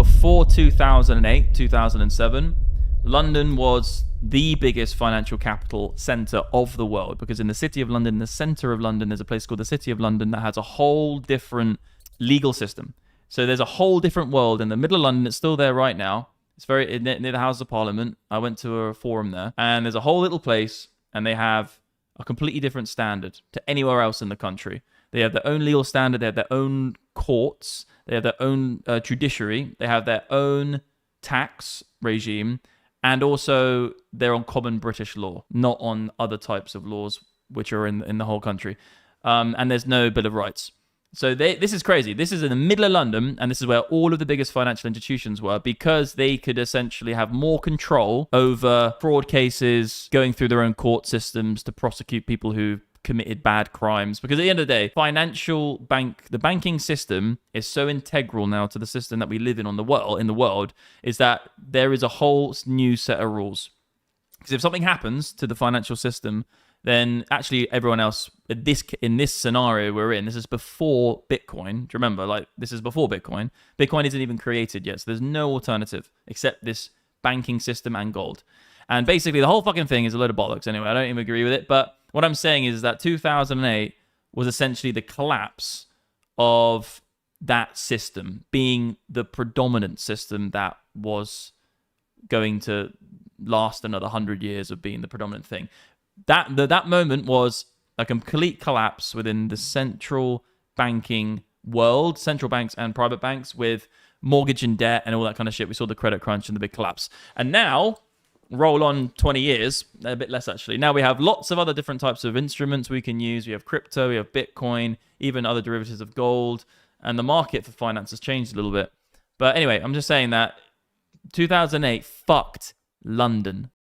before 2008, 2007, London was the biggest financial capital center of the world, because in the city of London, the center of London, there's a place called the City of London that has a whole different legal system. So there's a whole different world in the middle of London. It's still there right now. It's very near the House of Parliament. I went to a forum there, and there's a whole little place, and they have a completely different standard to anywhere else in the country. They have their own legal standard. They have their own courts. They have their own judiciary. They have their own tax regime. And also, they're on common British law, not on other types of laws which are in the whole country. And there's no Bill of Rights. So this is crazy. This is in the middle of London, and this is where all of the biggest financial institutions were, because they could essentially have more control over fraud cases, going through their own court systems to prosecute people who committed bad crimes. Because at the end of the day, the banking system is so integral now to the system that we live in the world, is that there is a whole new set of rules. Because if something happens to the financial system, then actually everyone else in this scenario we're in, this is before Bitcoin. Do you remember? Like, this is before Bitcoin. Bitcoin isn't even created yet, so there's no alternative except this banking system and gold. And basically, the whole fucking thing is a load of bollocks. Anyway, I don't even agree with it. But what I'm saying is that 2008 was essentially the collapse of that system being the predominant system that was going to last another 100 years of being the predominant thing. That moment was a complete collapse within the central banking world, central banks and private banks, with mortgage and debt and all that kind of shit. We saw the credit crunch and the big collapse. And now, roll on 20 years, a bit less actually. Now we have lots of other different types of instruments we can use. We have crypto, we have Bitcoin, even other derivatives of gold. And the market for finance has changed a little bit. But anyway, I'm just saying that 2008 fucked London.